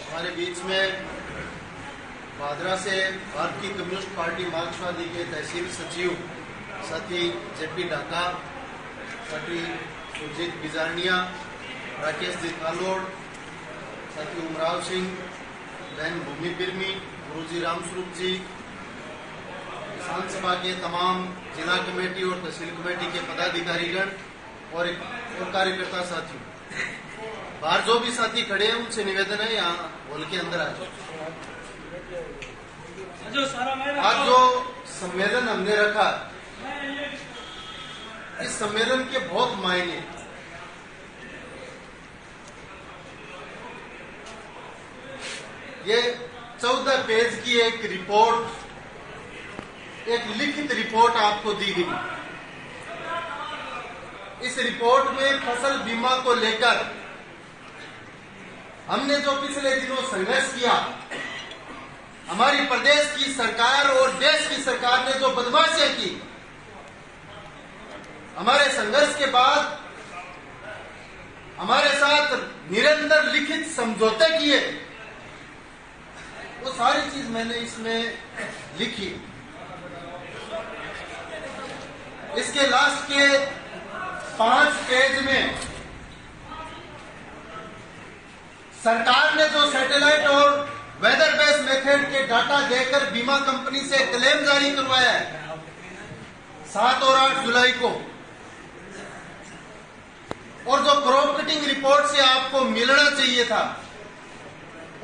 हमारे बीच में भादरा से भारतीय कम्युनिस्ट पार्टी मार्क्सवादी के तहसील सचिव साथी जेपी ढाका, साथी सुजीत बिजारनिया, राकेश जी तालोड़, साथी उमराव सिंह, बहन भूमि बिरमी, गुरुजी रामस्वरूप जी, किसान सभा के तमाम जिला कमेटी और तहसील कमेटी के पदाधिकारीगण और कार्यकर्ता साथियों, बाहर जो भी साथी खड़े हैं उनसे निवेदन है यहाँ हॉल के अंदर आ जाओ। आज जो सम्मेलन हमने रखा, इस सम्मेलन के बहुत मायने। ये 14 पेज की एक रिपोर्ट, एक लिखित रिपोर्ट आपको दी गई। इस रिपोर्ट में फसल बीमा को लेकर हमने जो पिछले दिनों संघर्ष किया, हमारी प्रदेश की सरकार और देश की सरकार ने जो बदमाशियां की, हमारे संघर्ष के बाद हमारे साथ निरंतर लिखित समझौते किए, वो सारी चीज मैंने इसमें लिखी। इसके लास्ट के 5 पेज में सरकार ने जो सैटेलाइट और वेदर बेस्ड मेथड के डाटा देकर बीमा कंपनी से क्लेम जारी करवाया है 7 और 8 जुलाई को, और जो क्रॉप कटिंग रिपोर्ट से आपको मिलना चाहिए था,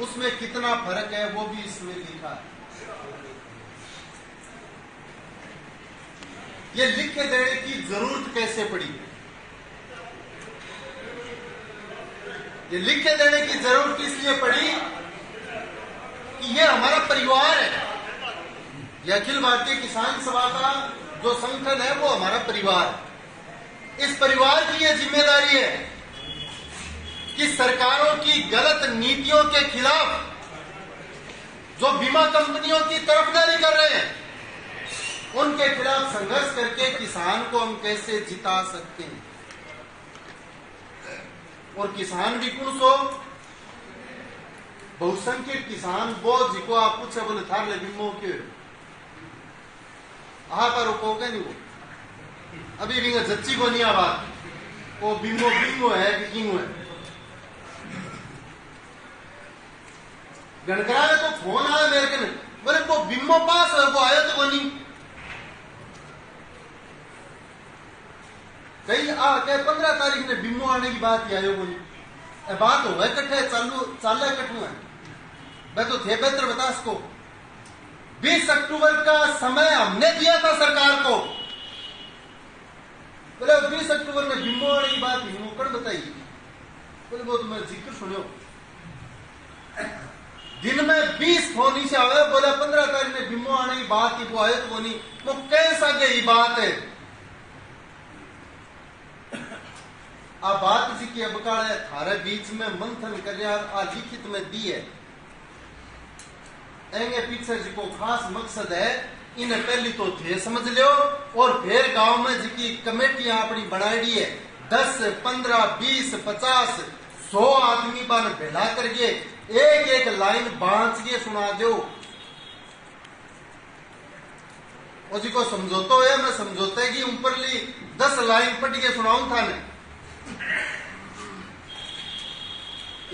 उसमें कितना फर्क है वो भी इसमें लिखा है। ये लिख के देने की जरूरत कैसे पड़ी? ये लिख के देने की जरूरत इसलिए पड़ी कि ये हमारा परिवार है। ये अखिल भारतीय किसान सभा का जो संगठन है वो हमारा परिवार है। इस परिवार की ये जिम्मेदारी है कि सरकारों की गलत नीतियों के खिलाफ जो बीमा कंपनियों की तरफदारी कर रहे हैं, उनके खिलाफ संघर्ष करके किसान को हम कैसे जिता सकते हैं। और किसान भी कौन सो? बहुसंख्यक किसान वो जिको आप पूछे बोले थार ले बिम्बो के पर को नहीं, वो अभी भी जच्ची को नहीं आ बात, वो बिम्बो बिंगो है कि किंगो है। गणकरा में तो फोन आया मेरे के, बोले वो बिम्बो पास है, वो आयो तो वो नहीं कई आके 15 तारीख ने बिम्बो आने की बात ही आयो बोली। बात हो इकट्ठे चाल इकट्ठू है, मैं तो थे बेहतर बता इसको। 20 अक्टूबर का समय हमने दिया था सरकार को, बोले 20 अक्टूबर में बिम्बो आने की बात ही कौन बताइए? बोले वो तो मैं जिक्र सुनो, दिन में 20 फोन से आवे, बोले 15 तारीख में बिम्बो आने की बात ही वो आए तो वो नहीं, वो कैसा गई बात है। आ बात जी की अबकाल है, थारे बीच में मंथन कर लिखित में दी है। एंगे पीछे जी को खास मकसद है, इन्हें पहली तो थे समझ लियो, और फिर गांव में जी की कमेटियां अपनी बनाई है, 10, 15, 20, 50, 100 आदमी बन भेला करके एक एक लाइन बांध के सुना दो। और जी को समझौता है, मैं समझौते की ऊपरली 10 लाइन पढ़ के सुनाऊं था ने।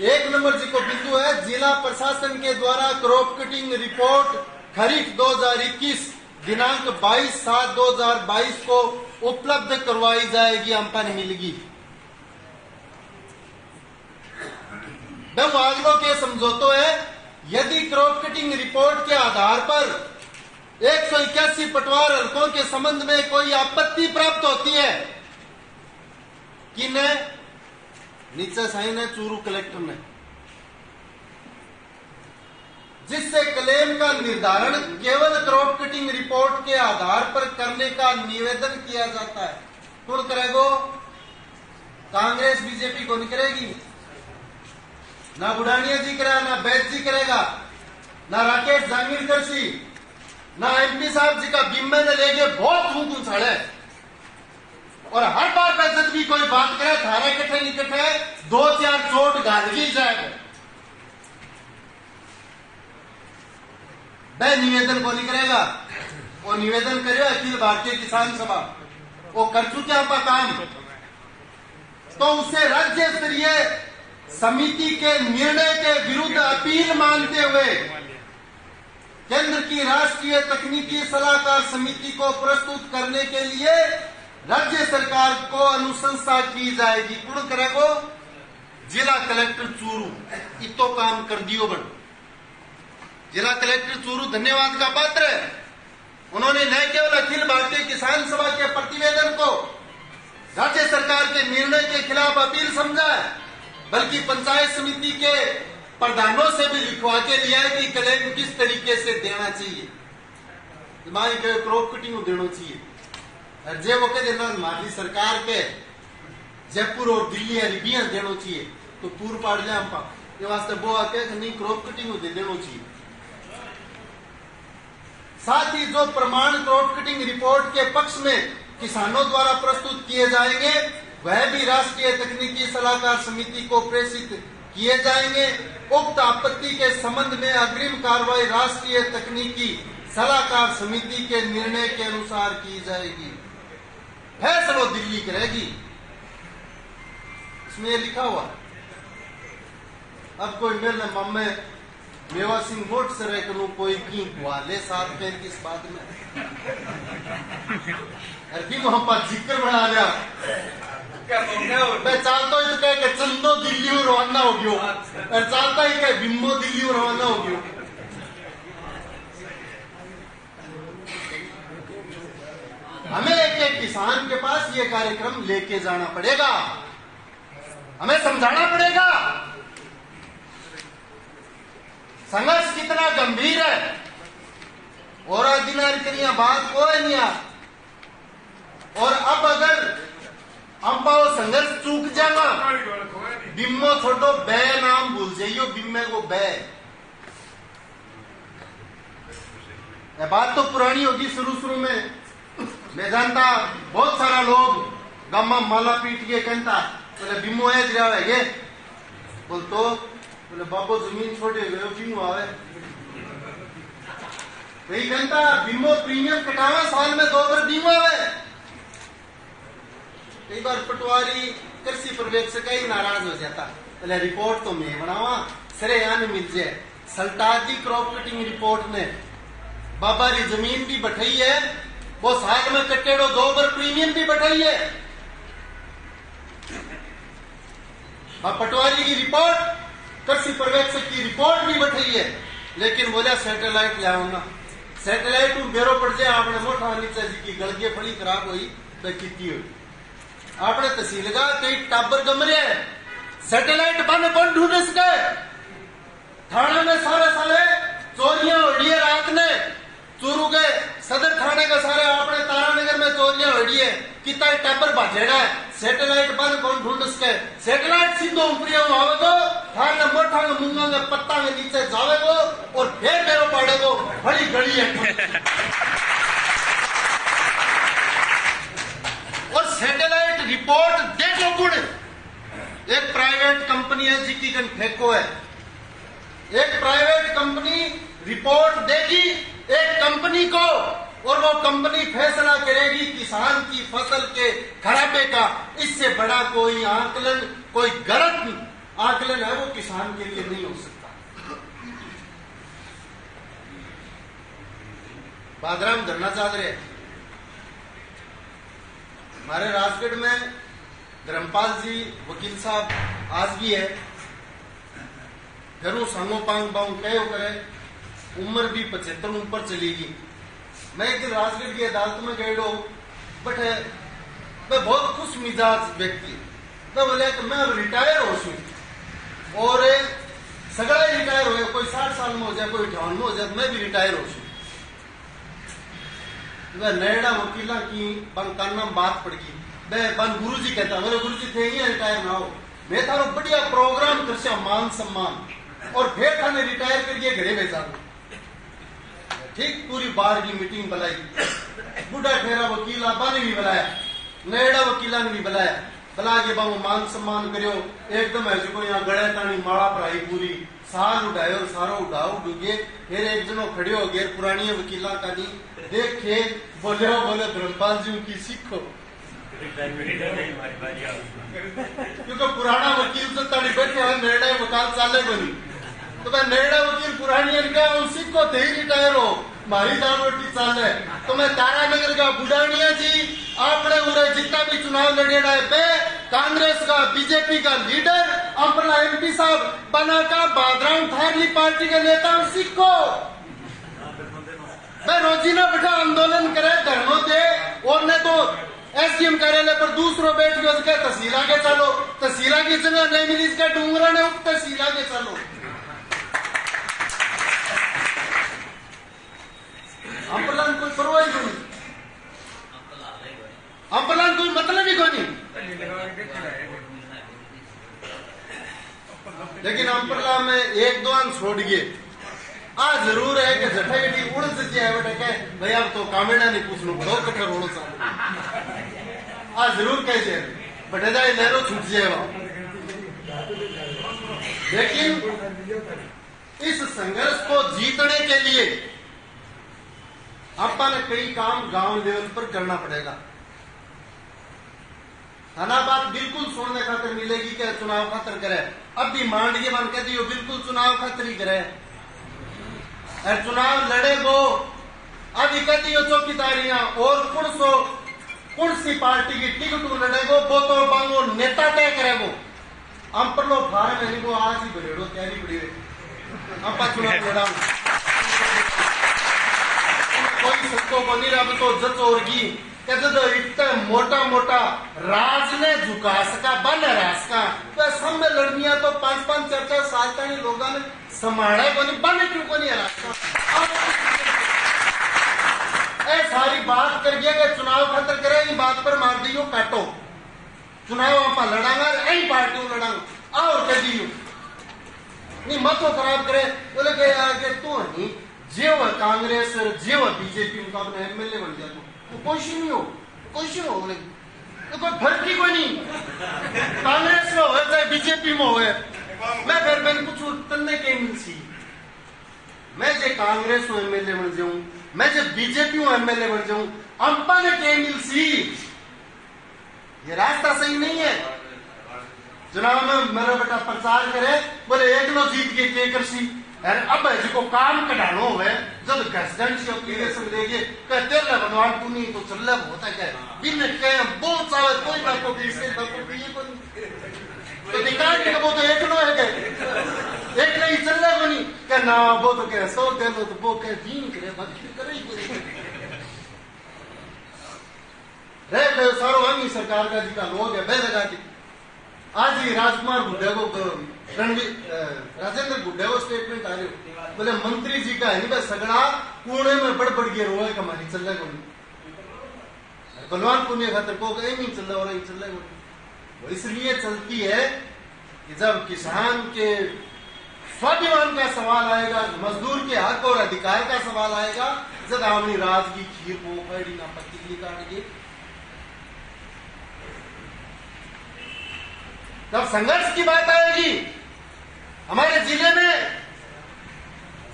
एक नंबर जी को बिंदु है, जिला प्रशासन के द्वारा क्रॉप कटिंग रिपोर्ट खरीफ 2021 दिनांक 22/7/2022 को उपलब्ध करवाई जाएगी, अंपन मिलेगी। आगलों के समझौतों है, यदि क्रॉप कटिंग रिपोर्ट के आधार पर 181 पटवार हलकों के संबंध में कोई आपत्ति प्राप्त होती है, किने नीचे साइन है चूरू कलेक्टर ने, जिससे क्लेम का निर्धारण केवल क्रॉप कटिंग रिपोर्ट के आधार पर करने का निवेदन किया जाता है। कौन करेगा? कांग्रेस बीजेपी को नहीं करेगी, ना बुढ़ानिया जी करेगा, ना बैद जी करेगा, ना राकेश जांगीर करसी, ना एमपी साहब जी का बिम्बे ने लेके बहुत धूप उछाड़े। और हर बार पे जब भी कोई बात करे, थारे इकट्ठे 2-4 चोट गादगी जाएगा। वह निवेदन को नहीं करेगा। वो निवेदन करे अखिल भारतीय किसान सभा, वो कर चुके आपका काम, तो उसे राज्य स्तरीय समिति के निर्णय के विरुद्ध अपील मानते हुए केंद्र की राष्ट्रीय तकनीकी सलाहकार समिति को प्रस्तुत करने के लिए राज्य सरकार को अनुशंसा की जाएगी। कौन करेगो? जिला कलेक्टर चूरू। इतो काम कर दियो बन। जिला कलेक्टर चूरू धन्यवाद का पात्र है। उन्होंने न केवल अखिल भारतीय किसान सभा के प्रतिवेदन को राज्य सरकार के निर्णय के खिलाफ अपील समझा है, बल्कि पंचायत समिति के प्रधानों से भी लिखवा के लिया है कि क्लेम किस तरीके से देना चाहिए, क्रॉप कटिंग देना चाहिए। और जे वो कहते ना हमारी सरकार के जयपुर और दिल्ली अरबियां देना चाहिए, तो तूर पाड़ लिया हम ये वास्ते वो आके नहीं क्रॉप कटिंग दे देना चाहिए। साथ ही जो प्रमाण क्रॉप कटिंग रिपोर्ट के पक्ष में किसानों द्वारा प्रस्तुत किए जाएंगे वह भी राष्ट्रीय तकनीकी सलाहकार समिति को प्रेषित किए जाएंगे। उक्त आपत्ति के संबंध में अग्रिम कार्रवाई राष्ट्रीय तकनीकी सलाहकार समिति के निर्णय के अनुसार की जाएगी। फैसला दिल्ली करेगी, इसमें लिखा हुआ। अब कोई मेरे मम्मे मेवा सिंह वोट से रह करूं कोई की वाले साथ पैर किस बात में अरे वहां पर जिक्र बना लिया। मैं चाहता हूं तो कह के चंदो दिल्ली में रवाना हो गयो, और चाहता ही कह बिम्बो दिल्ली में रवाना हो गयो। हमें एक किसान के पास ये कार्यक्रम लेके जाना पड़ेगा, हमें समझाना पड़ेगा संघर्ष कितना गंभीर है। और अधिनारिया बात कोई नहीं आ। और अब अगर हम पाओ संघर्ष चूक जाएगा, बिम्मो छोटो बे नाम भूल जाइयो, बिम्मे को बे। ये बात तो पुरानी होगी शुरू में। मैं जानता बहुत सारा लोग गम्मा माला पीट के कहता बोले बिम्मो है दरिया है ये बोल तो बोले बाबो जमीन छोड़े गए बिम्मो आवे वही कहता बिम्मो प्रीमियम कटावा साल में 2 बार बिम्मो आवे। कई बार पटवारी कृषि पर्यवेक्षक ही नाराज हो जाता, बोले रिपोर्ट तो मैं बनावा सरेआम मिल जाए। सल्टाजी क्रॉप कटिंग रिपोर्ट ने बाबा री जमीन भी बैठाई है, वो साल में कटेड़ो 2 बार प्रीमियम भी बैठाई है। पटवारी की रिपोर्ट, कृषि पर्यवेक्षक की रिपोर्ट भी बैठाई है, लेकिन बोला सैटेलाइट ले आऊंगा। सैटेलाइट बेरो पड़ जाए आपने मोटा नीचा जी की गलगे फड़ी खराब हुई तो की हुई आपने तहसील का कई टाबर गमरे है, सैटेलाइट बंद कौन ढूंढ सके। थाना में सारे चोरियां हो रही है, रात ने चूरू के सदर थाने का सारे अपने तारानगर में चोरियां हो रही है, कितना टाबर भाजेगा। सैटेलाइट बंद कौन ढूंढ सके। सैटेलाइट सीधो ऊपरी आवेगो, थाने मोटा मूंगा के पत्ता के नीचे जावेगो और फिर बेरो पाड़ेगो बड़ी गली है। और सैटेलाइट रिपोर्ट देखो गुण एक प्राइवेट कंपनी है जिसकी कन फेंको है। एक प्राइवेट कंपनी रिपोर्ट देगी एक कंपनी को, और वो कंपनी फैसला करेगी किसान की फसल के खराबे का। इससे बड़ा कोई आकलन, कोई गलत आकलन है वो किसान के लिए नहीं हो सकता। बादराम धरना चाह रहे हमारे राजगढ़ में धर्मपाल जी वकील साहब आज भी है। घरों सांगो पांग बांग कहो करे, उम्र भी 75 ऊपर चलेगी। मैं एक दिन राजगढ़ की अदालत में गए बट मैं बहुत खुश मिजाज व्यक्ति। मैं बोले कि मैं अब रिटायर हो चुकी और सगड़ा रिटायर हो गया, कोई 60 साल में हो जाए, कोई 58 में हो जाए, मैं भी रिटायर हो चुकी। नैडा वकीला की बंकाना बात पड़ गई। मैं बन गुरु जी कहता, मेरे गुरु जी थे ही रिटायर ना हो, मैं थारो बढ़िया प्रोग्राम कर मान सम्मान और फिर थाने रिटायर करके घरे भेजा दो। ठीक पूरी बार की मीटिंग बुलाई, बुढ़ा ठेरा वकील आपा ने भी बुलाया, नैडा वकीला ने भी बुलाया। बुला के बाबू मान सम्मान करियो एकदम है जो यहाँ गड़े तानी माड़ा पढ़ाई पूरी साल उड़ायो सारो उड़ाओ डूगे फिर एक जनो खड़े हो गए पुरानी वकीला का दी देख के बोले धर्मपाल जी की सीखो क्योंकि पुराना वकील तो ताड़ी बैठे हुए निर्णय वकाल चाले बनी तो मैं निर्णय वकील पुरानी इनका सीखो थे ही रिटायर हो मारी दाल रोटी चाले तो मैं तारानगर का बुढ़ानिया जी आपने उरे जितना भी चुनाव लड़ेड़ा है पे कांग्रेस का बीजेपी का लीडर अपना एमपी साहब बना का बादराम थारली पार्टी के नेता सीखो मैं रोजीना बैठा आंदोलन करे धरनो दे और ने तो एसडीएम कार्यालय पर दूसरों बैठ के उसके तहसील आगे चलो तहसील की जगह नहीं मिली इसका डूंगरा ने उप तहसील आगे चलो अंपलान कोई परवाह ही नहीं अंपलान कोई मतलब ही कोई नहीं लेकिन अंपरला में एक दो अन छोड़ गए आज जरूर है कि जठाई उड़ से है बेटा कह भाई अब तो कामेड़ा नहीं पूछना बड़ो कठोर होना चाहिए आज जरूर कह जाए बटे जाए लहरों छूट जाएगा लेकिन इस संघर्ष को जीतने के लिए अपन ने कई काम गांव लेवल पर करना पड़ेगा थाना बात बिल्कुल सुनने खातर मिलेगी कि चुनाव खातर करे अब भी मांडगे मान के दियो बिल्कुल चुनाव खातर ही करे और चुनाव लड़े वो अब कहती हो चौकीदारियां और कौन सी पार्टी की टिकट लड़े वो तो बांगो नेता तय करे वो हम पर लो फार्म है वो आज ही बड़ेड़ो तैयारी बड़ी हम चुनाव लड़ा कोई सबको बनी रहा तो जच होगी कहते तो इतना मोटा मोटा राज ने झुका सका बन रहा सका तो सब में लड़निया तो 5-5 4-4 साल तक लोगों ने समाड़ा को नहीं बने क्यों को नहीं रहा सारी बात कर गया कि चुनाव खतर करे ये बात पर मार दियो काटो चुनाव आप लड़ांगा यही पार्टी लड़ांगा और कह दियो नहीं मत खराब करे बोले के आगे तो नहीं जेव कांग्रेस और जेव बीजेपी मुकाबले एमएलए बन गया तो कोई नहीं हो बोले तो कोई फर्क ही कोई नहीं कांग्रेस में हो चाहे बीजेपी में हो मैं फिर मैंने कुछ तन्ने के मिलसी मैं जे कांग्रेस हूं एमएलए बन जाऊं मैं जे बीजेपी हूं एमएलए बन जाऊं अंपा ने के मिलसी ये रास्ता सही नहीं है चुनाव में मेरा बेटा प्रचार करे बोले एक लो जीत के करसी अरे अब जिसको काम कटानो है जब गसगन से एप्लीकेशन देगे कहते ले बनवान तू नहीं तो चल होता क्या बिन के बहुत सारे कोई बात को इससे बात को ये को तो दिखाई के वो तो एक लो है के एक नहीं चल रहा बनी क्या ना वो तो क्या 100 दे लो तो वो क्या दिन करे बात करे ही रे सारो हम सरकार का जी का लोग है बेलगा की आज ही राजकुमार गुड्डे को राजेंद्र गुड्डे को स्टेटमेंट आ रहे बोले मंत्री जी का है बस सगड़ा कूड़े में बड़ गया रोए कमानी चल रहा है बलवान पुण्य खातर को नहीं चल रहा और चल रहा है इसलिए चलती है कि जब किसान के स्वाभिमान का सवाल आएगा मजदूर के हक और अधिकार का सवाल आएगा जब हमने राज की खीर को खड़ी ना पत्ती काट के जब संघर्ष की बात आएगी हमारे जिले में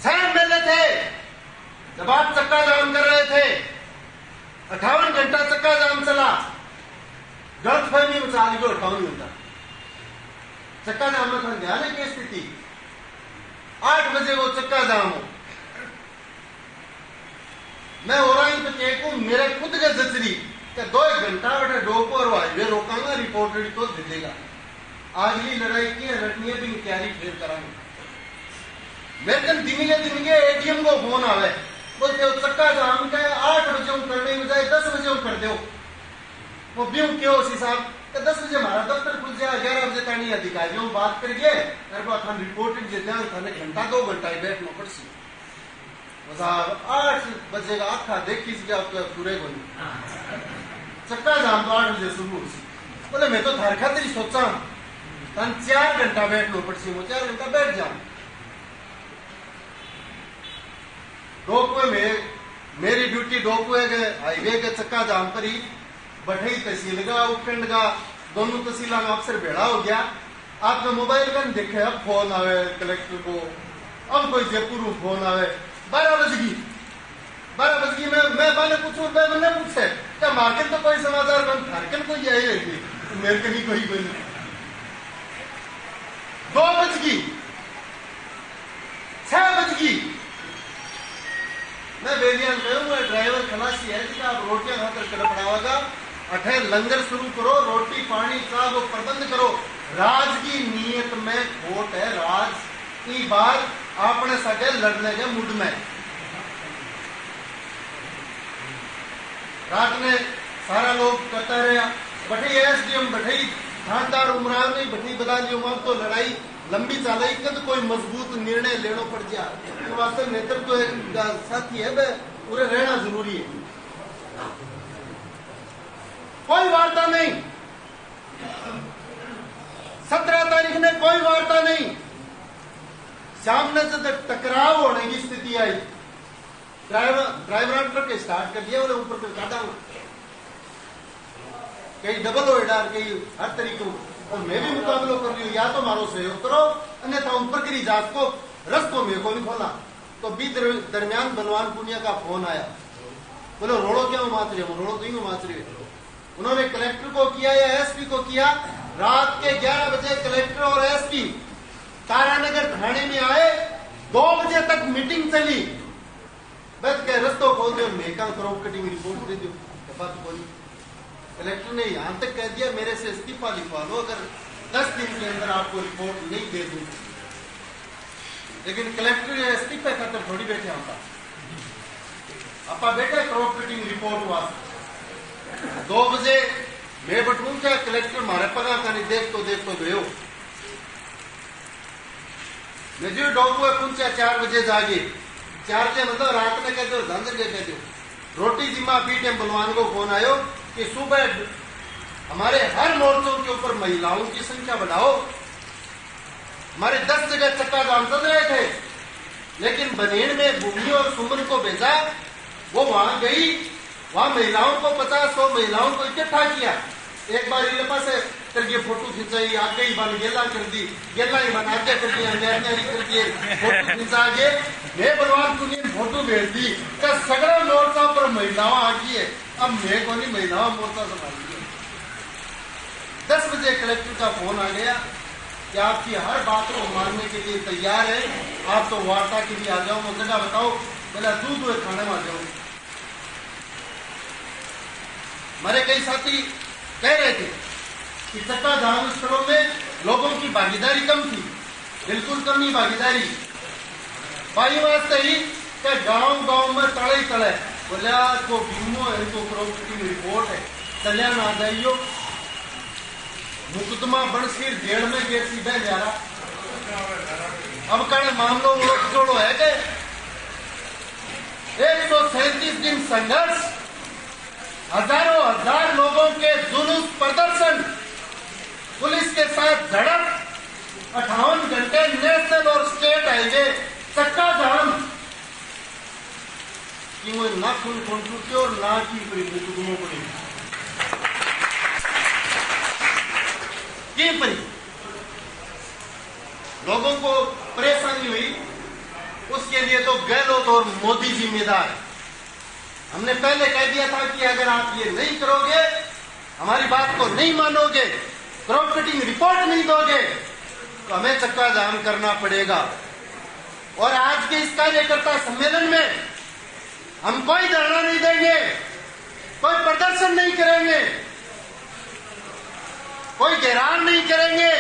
6 एमएलए थे जब आप चक्का जाम कर रहे थे 58 घंटा चक्का जाम चला गलतफहमी में 58 घंटा चक्का जाम में खड़ा ध्यान है की स्थिति 8 बजे वो चक्का जाम हो मैं हो रहा हूं तो मेरे खुद के जचरी 2 घंटा बेटा डोपर हाईवे रोकांगा रिपोर्ट रेडी तो दे देगा अगली लड़ाई की लड़नी भी तैयारी फिर करांगे मेरे दिन के एटीएम को फोन आवे बोलते चक्का जाम का 8 बजे करने में जाए 10 बजे कर दो वो ब्यू क्यों साहब 10 बजे हमारा दफ्तर खुल जाए 11 बजे तक अधिकारियों बात करिए रिपोर्ट घंटा 2 घंटा बैठना पड़सी साहब 8 बजे का आखा देखी पूरे को चक्का जाम तो 8 बजे शुरू बोले मैं तो थार खातिर सोचा 4 घंटा बैठना पड़सी वो 4 घंटा बैठ जाऊं रोपवे में मेरी ड्यूटी रोपवे के हाईवे के चक्का जाम पर ही बठई तहसील का उपखंड का दोनों तहसीलों में अफसर भेड़ा हो गया आपने मोबाइल का देखे, अब फोन आवे कलेक्टर को, अब कोई जयपुर फोन आवे 12 बज गई मैं मैंने पूछू, मैंने पूछे क्या मार्केट तो कोई समाचार बन फारकन कोई आई रहती मेरे के नहीं कोई 2 बज गई, 6 बज गई। मैं बेलियान कहूँ ड्राइवर खलासी है कि आप रोटियां खाकर कड़पड़ावागा, अठे लंगर शुरू करो, रोटी पानी का वो प्रबंध करो। राज की नीयत में खोट है, राज की बात आपने सके लड़ने के मुड में। रात में सारा लोग करता रहे, बठी एसडीएम बठी थानेदार उमराव नहीं बठी बता लियो, वहां तो लड़ाई लंबी चालाई कद कोई मजबूत निर्णय लेना पड़ जा, तो वास्तव नेतृत्व तो साथी है पूरे रहना जरूरी है। कोई वार्ता नहीं, 17 तारीख ने कोई वार्ता नहीं, सामने से टकराव होने की स्थिति आई। ड्राइवर ट्रक स्टार्ट कर दिया, ऊपर कर काटा, कहीं डबल हो डार, कहीं हर तरीके, और मैं भी मुकाबलो कर लियो, या तो मारो सहयोग करो अन्यथा ऊपर की जात को रस्तो मेरे को नहीं खोला। तो बीच दरमियान बलवान पुनिया का फोन आया, बोलो रोड़ो क्या माच रहे हो, रोड़ो तो ही माच रहे हो। उन्होंने कलेक्टर को किया या एसपी को किया, रात के 11 बजे कलेक्टर और एसपी तारानगर थाने में आए, 2 बजे तक मीटिंग चली। बस के रस्तो खोल दो, मेका क्रॉप कटिंग रिपोर्ट दे दो, कलेक्टर ने यहां तक कह दिया मेरे से इस्तीफा लिखवा लो अगर 10 दिन के अंदर आपको रिपोर्ट नहीं दे दूं। लेकिन कलेक्टर इस्तीफे खातर थोड़ी बैठे आपा बैठे क्रॉप कटिंग रिपोर्ट वास्ते। 2 बजे मैं बटून था, कलेक्टर मारे पगा का नहीं देख तो गयो। मैं जो डॉक्टर पूछा 4 बजे जागे, 4 बजे मतलब रात में कहते हो धंधे कहते हो रोटी जिम्मा पीटे बलवान को फोन आयो कि सुबह हमारे हर मोर्चों के ऊपर महिलाओं की संख्या बढ़ाओ। हमारे 10 जगह चक्का जाम चल रहे थे, लेकिन बनेन में भूमि और सुमन को भेजा, वो वहां गई, वहां महिलाओं को 50-100 महिलाओं को इकट्ठा किया। एक बार इलेपा से करके फोटो खिंचाई, आगे ही बन गेला कर दी, गेला ही बन आगे कर दिया, कर दिए फोटो खिंचा के मैं बलवान पुनिया फोटो भेज दी। सगड़ा मोर्चा पर महिलाओं आ गई है, अब मैं को नहीं महिलाओं मोर्चा संभाल लिया। 10 बजे कलेक्टर का फोन आ गया कि आपकी हर बात को मानने के लिए तैयार है, आप तो वार्ता के लिए आ जाओ। मैं जगह बताओ, बोला दूध हुए खाने में आ जाओ। हमारे कई साथी कह रहे थे कि चक्का जाम स्थलों में लोगों की भागीदारी कम थी, बिल्कुल कम नहीं भागीदारी। भाई वास्ते ही गांव में तले बोलिया को बीमो है, तो क्रॉप रिपोर्ट है, चलिया ना जाइयो मुकदमा बनसीर जेल में गेट सीधा जा रहा। अब कड़े मामलों जोड़ो है कि 137 दिन संघर्ष, हजारों हजार लोगों के जुलूस प्रदर्शन, पुलिस के साथ झड़प, 58 घंटे नेशनल और स्टेट हाईवे चक्का जाम, कि वो ना खून टूटे और ना की मुकदमों पड़ी की पड़ी। लोगों को परेशानी हुई, उसके लिए तो गहलोत और मोदी जिम्मेदार। हमने पहले कह दिया था कि अगर आप ये नहीं करोगे, हमारी बात को नहीं मानोगे, क्रॉप कटिंग रिपोर्ट नहीं दोगे, तो हमें चक्का जाम करना पड़ेगा। और आज के इस कार्यकर्ता सम्मेलन में हम कोई धरना नहीं देंगे, कोई प्रदर्शन नहीं करेंगे, कोई घेराव नहीं करेंगे।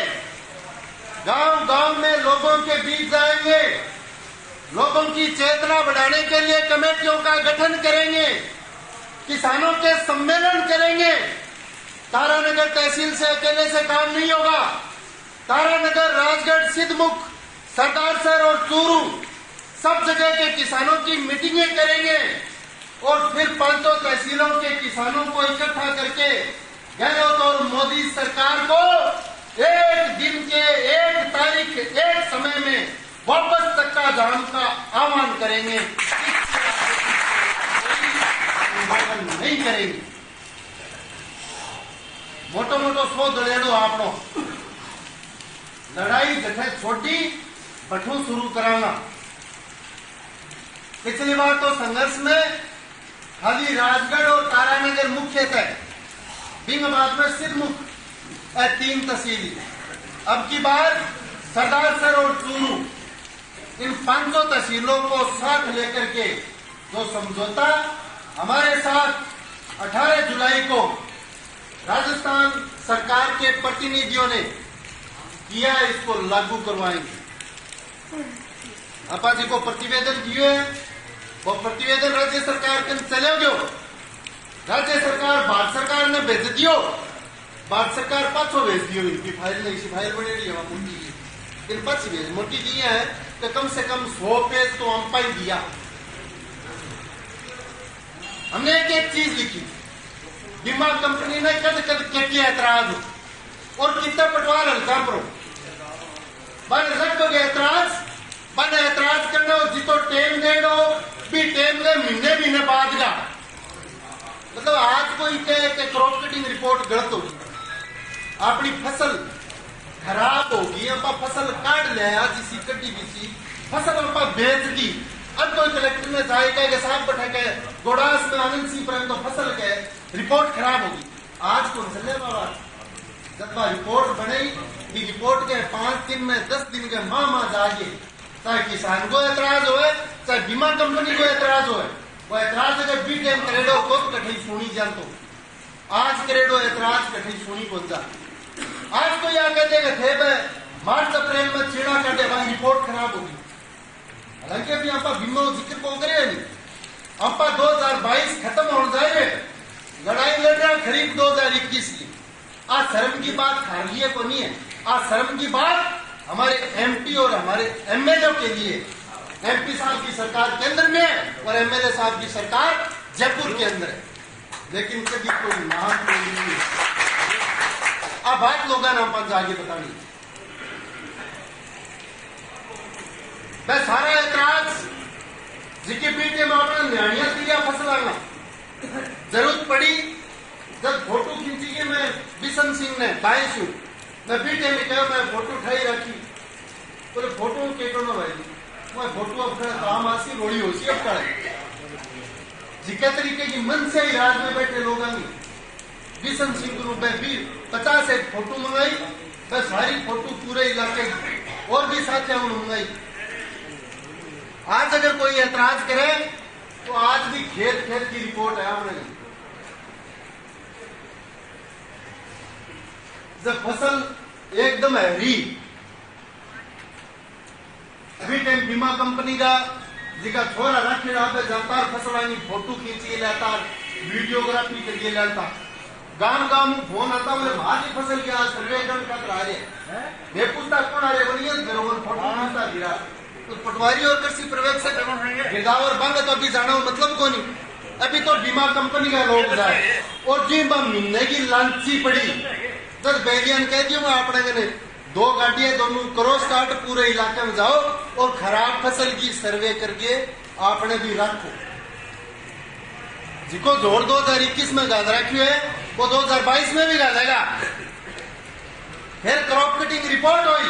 गांव गांव में लोगों के बीच जाएंगे, लोगों की चेतना बढ़ाने के लिए कमेटियों का गठन करेंगे, किसानों के सम्मेलन करेंगे। तारानगर तहसील से अकेले से काम नहीं होगा। तारानगर, राजगढ़, सिद्धमुख, सरदारसर और चूरू सब जगह के किसानों की मीटिंगें करेंगे और फिर 5 तहसीलों के किसानों को इकट्ठा करके गहलोत और मोदी सरकार को एक दिन के 1 तारीख 1 समय में वापस चक्का जाम का आह्वान करेंगे, नहीं करेंगे। मोटो मोटो 100 दलेड़ो आपनो लड़ाई जठे छोटी बठू शुरू कराना। पिछली बार तो संघर्ष में खाली राजगढ़ और तारानगर मुख्यतः, बिंगबाद में सिरमुख 3 तहसील। अब की बार सरदारसर और चूरू इन 500 तहसीलों को साथ लेकर के जो समझौता हमारे साथ 18 जुलाई को राजस्थान सरकार के प्रतिनिधियों ने किया, इसको लागू करवाएंगे। आपा जी को प्रतिवेदन दिए, वो प्रतिवेदन राज्य सरकार के चले गयो। राज्य सरकार भारत सरकार ने भेज दियो, भारत सरकार पाछो भेज दियो। इनकी फाइल नहीं, इसी फाइल बने रही है मोटी, इन पाछी भेज मोटी दी है तो कम से कम 100 पेज तो हम ही दिया। हमने एक चीज लिखी, बीमा कंपनी ने कद कद के ऐतराज और कितना पटवार हल्का करो बन लगभग ऐतराज बन ऐतराज करना जितो टेम दे दो भी टेम दे महीने बाद का मतलब आज कोई कहे कि क्रॉप कटिंग रिपोर्ट गलत होगी, अपनी फसल खराब होगी, अपा फसल काट लिया जिसी कटी किसी फसल अपा बेच दी। अब कोई कलेक्टर ने जाए के साहब बैठा के गोडास में आनंद सिंह प्रेम तो फसल के रिपोर्ट खराब होगी। आज कौन चले बाबा जब रिपोर्ट बने रिपोर्ट के 5 दिन में 10 दिन के माह जागे, चाहे किसान को ऐतराज हो चाहे बीमा कंपनी को ऐतराज हो, वो ऐतराज अगर बी टाइम करेडो को कठिन सुनी जान तो आज करेडो ऐतराज कठिन सुनी पहुंच जा। आज तो यह कहते थे मार्च अप्रैल में चीड़ा काटे भाई रिपोर्ट खराब होगी। हालांकि अभी आप बीमा जिक्र को करे नहीं, आप 2022 खत्म हो जाए, लड़ाई लड़ रहा खरीफ 2021 की। आज शर्म की बात खारलिए को नहीं है, आज शर्म की बात हमारे एमपी और हमारे एमएलए के लिए। एमपी साहब की सरकार केंद्र में है और एमएलए साहब की सरकार जयपुर के अंदर है, लेकिन कभी कोई नाम नहीं है। अब बात लोगों ने अपन आगे बतानी, मैं सारा ऐतराज जिके पीटे में अपना न्याणिया दिया फसल आना जरूरत पड़ी। जब फोटो खींची के मैं बिशन सिंह ने बाएं सू मैं पीटे में कहा मैं फोटो उठाई रखी, बोले फोटो के करो भाई मैं फोटो अपना काम आसी रोड़ी हो सी अब करे जिके तरीके की मन से ही राज में बैठे लोग बिशन सिंह के रूप में भी 50 एक फोटो मंगाई, मैं सारी फोटो पूरे इलाके और भी साथियों ने मंगाई। आज अगर कोई ऐतराज करे तो आज भी खेत खेत की रिपोर्ट है हमने। जब फसल एकदम हरी अभी टाइम बीमा कंपनी का जिका छोरा रखे जाता फसल आनी फोटो खींची लाता वीडियोग्राफी करके लाता गांव गांव में फोन आता बोले भारी फसल के आज सर्वेक्षण कर रहे मैं पूछता कौन आ रहे बोलिए फोटो खींचता गिरा तो पटवारी और कृषि पर्यवेक्षक गिरदावर बंद तो अभी जाना मतलब को नहीं। अभी तो बीमा कंपनी का लोग जाए और जी महीने की लांची पड़ी जब बैरियन कह दियो मैं अपने 2 गाड़ियां दोनों क्रॉस काट पूरे इलाके में जाओ और खराब फसल की सर्वे करके आपने भी रखो। जिको जोर 2021 में गाल रखी है वो 2022 में भी गालेगा। फिर क्रॉप कटिंग रिपोर्ट हुई,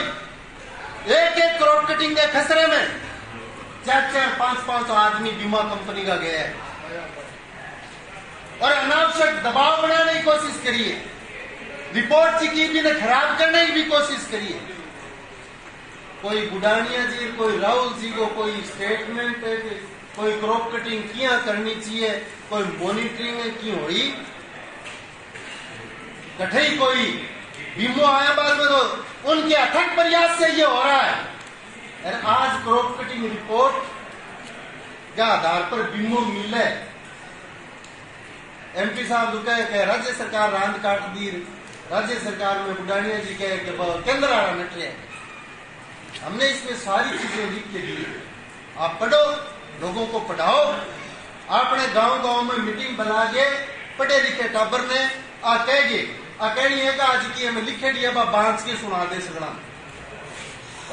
एक क्रॉप कटिंग के खसरे में 4-4, 5-5 आदमी बीमा कंपनी का गया है और अनावश्यक दबाव बनाने की कोशिश करिए, रिपोर्ट की भी ने खराब करने की भी कोशिश करिए। कोई गुडानिया जी कोई राहुल जी को कोई स्टेटमेंट है, कोई क्रॉप कटिंग किया करनी चाहिए, कोई मॉनिटरिंग की हुई कठई कोई बीमो आया बाद में तो उनके अथक प्रयास से ये हो रहा है। आज क्रॉप कटिंग रिपोर्ट के आधार पर बीमो मिले एमपी साहब कहे राज्य सरकार रांद काट दी, राज्य सरकार में बुढ़ानिया जी कहे कि केंद्र आ रहा नटले। हमने इसमें सारी चीजें लिख के दी, आप पढ़ो, लोगों को पढ़ाओ। आपने गांव गांव में मीटिंग बना के पढ़े लिखे टाबर ने आ कहेगी कहनी है आज की हमें लिखे दिया बांस के सुना दे सकना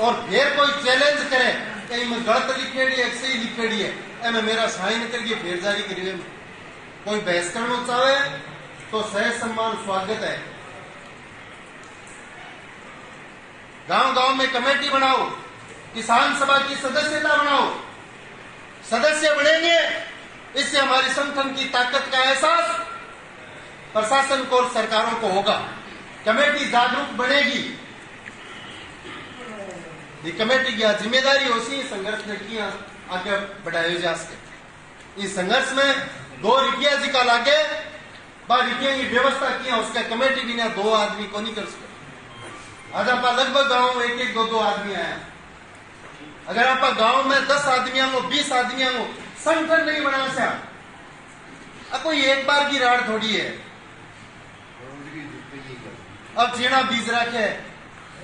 और फिर कोई चैलेंज करे कहीं मैं गलत लिखे दी सही लिखे दी है मैं मेरा साइन करके फिर जारी करिए। कोई बहस करना चाहे तो सहज सम्मान स्वागत है। गांव गांव में कमेटी बनाओ, किसान सभा की सदस्यता बनाओ। सदस्य बढ़ेंगे, इससे हमारी संगठन की ताकत का एहसास प्रशासन को और सरकारों को होगा। कमेटी जागरूक बनेगी। ये कमेटी की जिम्मेदारी होती है संघर्ष लड़कियां आगे बढ़ाए जा सके। इस संघर्ष में 2 रुपया जी का लागे रुपये की व्यवस्था किया, उसका कमेटी बिना 2 आदमी को नहीं कर सके। आज आप लगभग गांव में 1-1, 2-2 आदमी आया। अगर आप गांव में 10 आदमी हो, 20 आदमी हो, संगठन नहीं बना सा कोई एक बार की राड़ थोड़ी है। अब चीना बीज रखे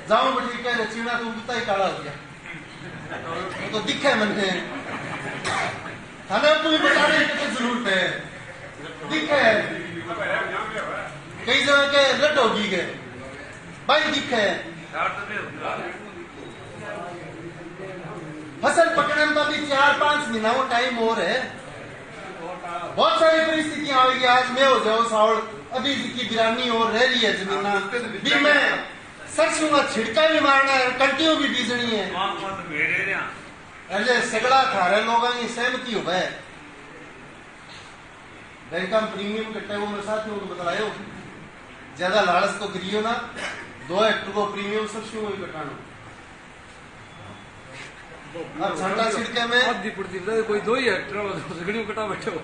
जाऊं बटी कह चीना तो उगता ही काला हो गया तो दिखे मन है थाने तुम्हें बताने की जरूरत है। दिखे कई जगह के लट होगी गए भाई, दिखे फसल पकड़ने का भी 4-5 महीना वो टाइम और है। बहुत सारी परिस्थितियां आएगी। आज मैं हो जाओ सावड़ अभी की बिरानी और रह रही है जमीना भी में सरसों का छिड़का भी मारना है, कंटियों भी बीजनी है। अरे सगड़ा खा रहे लोगों की सहमति हो गए। बैंक में प्रीमियम कटे वो मेरे साथियों को बतायो, ज्यादा लालच तो करियो ना। 2 हेक्टर को प्रीमियम सरसों में कटाना। अब झंडा छिड़के में आधी पड़ती कोई 2 ही हेक्टर कटा बैठे हो।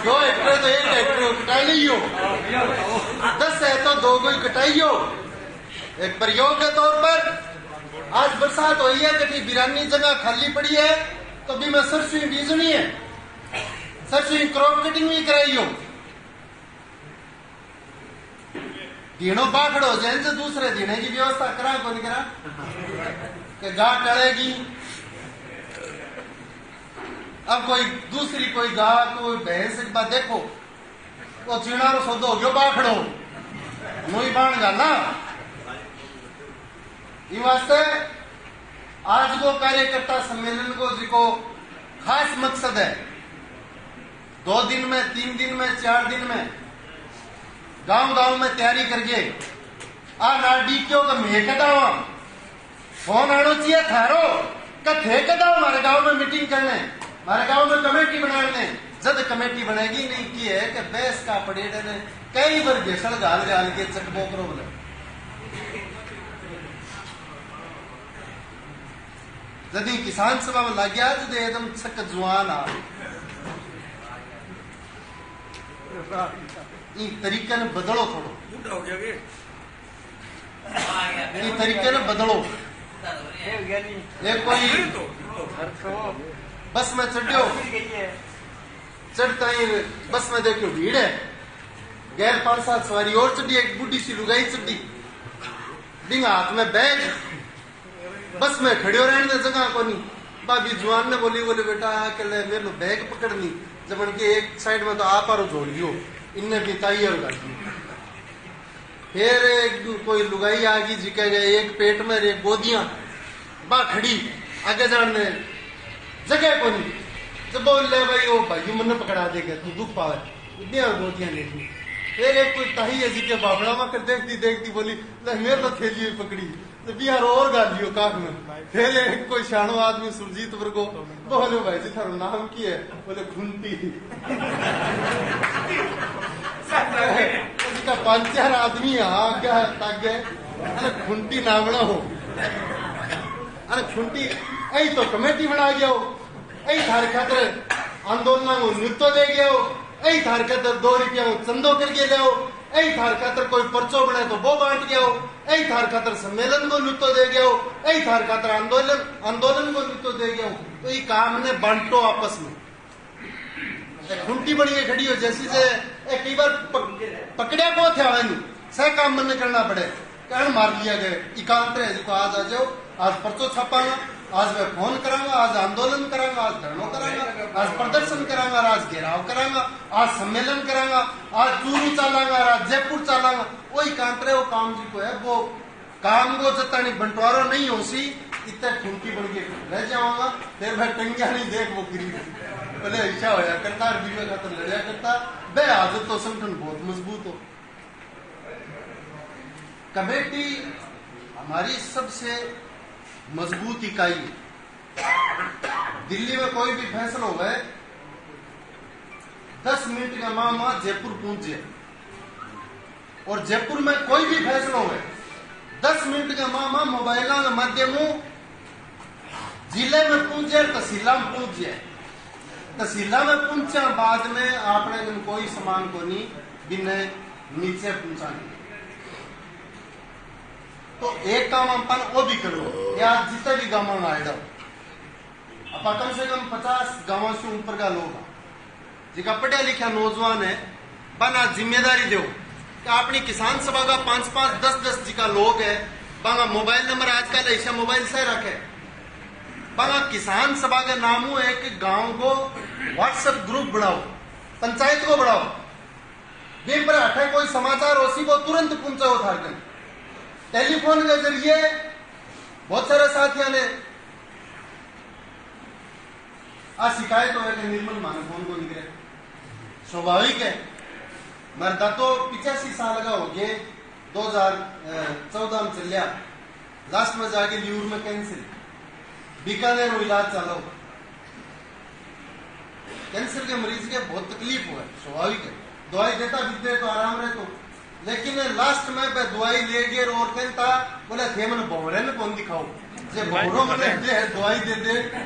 2 हेक्टर तो 1 हेक्टर कटा लियो, 10 है तो 2 को ही कटाइयो। एक प्रयोग के तौर पर आज बरसात हुई है, कभी बिरानी जगह खाली पड़ी है तो भी मैं सरसों बीजनी है, सरसों क्रॉप कटिंग भी कराइयो। दिनों बाखड़ हो जाए तो दूसरे दिने की व्यवस्था करा को नहीं करा कि गाय टलेगी। अब कोई दूसरी कोई गाय कोई भैंस एक बार देखो वो चीनारो सौदो हो गयो बाखड़ो मुई बाण गाना। इस वास्ते आज को कार्यकर्ता सम्मेलन को जिको खास मकसद है 2 दिन में 3 दिन में 4 दिन में गांव गांव में तैयारी करके नाडी क्यों मैं कदावा फोन आनो चाहिए थारो कथे कदाओ हमारे गांव में मीटिंग करने, हमारे गांव में कमेटी बनाने। जब कमेटी बनेगी नहीं की है कि बैस का पड़ेड़ ने कई बार घेसड़ गाल गाल के चकबो करो बोले। यदि किसान सभा में लग गया तो एकदम छक जुआन आ तरीके ने बदलो, थोड़ो तरीके ने बदलो। एक कोई बस में चढ़ो, चढ़ता ही बस में देखो भीड़ है, गैर 5-7 सवारी और चढ़ी, एक बुढ़ी सी लुगाई चढ़ी, बिंग हाथ में बैग, बस में खड़े रहने दे जगह को नहीं। भाभी जुआन ने बोले बेटा आके ले मेरे बैग पकड़नी, जब उनके एक साइड में तो आप और जोड़ियो इनने बिताई और गाड़ी। फिर एक कोई लुगाई आ गई जिके गए, एक पेट में एक गोदियां बा खड़ी आगे जाने जगह को नहीं। जब बोल ले भाई वो भाई मन पकड़ा देगा तू दुख पावे इतनी गोदियां ले ली। फिर एक कोई ताही है जिके बाबड़ा में कर देखती देखती बोली ले मेरे तो थैली पकड़ी तो बिहार और गालियो काक में। फिर एक कोई शानो आदमी सुरजीत वर्गो बोले भाई जी थारो नाम की है, बोले खुंटी। उसका 5-4 आदमी हाँ क्या तक गए, अरे खुंटी नामना हो, अरे खुंटी ऐ तो कमेटी बना गया हो, ऐ थार खातर आंदोलन को नृत्य दे गया हो, ऐ थार खातर 2 रुपया को चंदो करके ले हो, ऐ थार खातर कोई पर्चो बने तो वो बांट गया हो, ऐ थार खातर सम्मेलन को नृत्य दे गया हो, ऐ थार खातर आंदोलन को नृत्य दे गया हो। तो ये काम ने बांटो आपस में। खुंटी बड़ी खड़ी हो जैसी से कई बार पकड़िया को थे नहीं सह काम मन करना पड़े, कारण मार लिया गए एकांत है जिसको आज आ जाओ, आज पर्चो छापांगा, आज मैं फोन करांगा, आज आंदोलन करांगा, आज धरना करांगा, आज प्रदर्शन करांगा, आज घेराव करांगा, आज सम्मेलन करांगा, आज चूरू चलांगा, आज जयपुर चलांगा। वही कांतरे वो काम जी को है वो काम को जतानी बंटवारो नहीं हो सी इतने खुंटी बन के रह जाऊंगा। फिर मैं टंगिया नहीं देख वो गिरी बोले इच्छा होया करता बीवे खातर लड़िया करता बे आदत तो संगठन बहुत मजबूत हो। कमेटी हमारी सबसे मजबूत इकाई है। दिल्ली में कोई भी फैसला हो गए 10 मिनट का मामा जयपुर पहुंचे, और जयपुर में कोई भी फैसला हो गए 10 मिनट का मामा मोबाइल के माध्यम जिले में पहुंचे, तहसीला में पहुंचे। तहसीला में पहुंचा बाद में आपने कोई सामान को नहीं बिना नीचे पहुंचाने। तो एक काम अपन वो भी करो या जितने भी गांव में आएगा अपन कम से कम 50 गांवों से ऊपर का लोग जिका पढ़ा लिखा नौजवान है बना जिम्मेदारी दो कि अपनी किसान सभा का 5-5, 10-10 जिका लोग है बांगा मोबाइल नंबर आजकल ऐसा मोबाइल से रखे बांगा किसान सभा का नाम है कि गांव को व्हाट्सएप ग्रुप बढ़ाओ, पंचायत को बढ़ाओ, दिन पर हटे कोई समाचार उसी को तुरंत पहुंचाओ था। टेलीफोन के जरिए बहुत सारे साथियों ने आज शिकायत हो कि निर्मल माने फोन को निकले, स्वाभाविक है। मरदा तो 85 साल का हो गए, 2014 में चलिया, लास्ट में जाके ल्यूर में कैंसिल, बीकानेर में इलाज चलो। कैंसर के मरीज के बहुत तकलीफ हुआ, स्वाभाविक है। दवाई देता भी तो आराम रहे तो, लेकिन लास्ट में दवाई ले गए और कहता बोले थे मैंने भवरे में कौन दिखाओ, जे भवरों में दवाई दे दे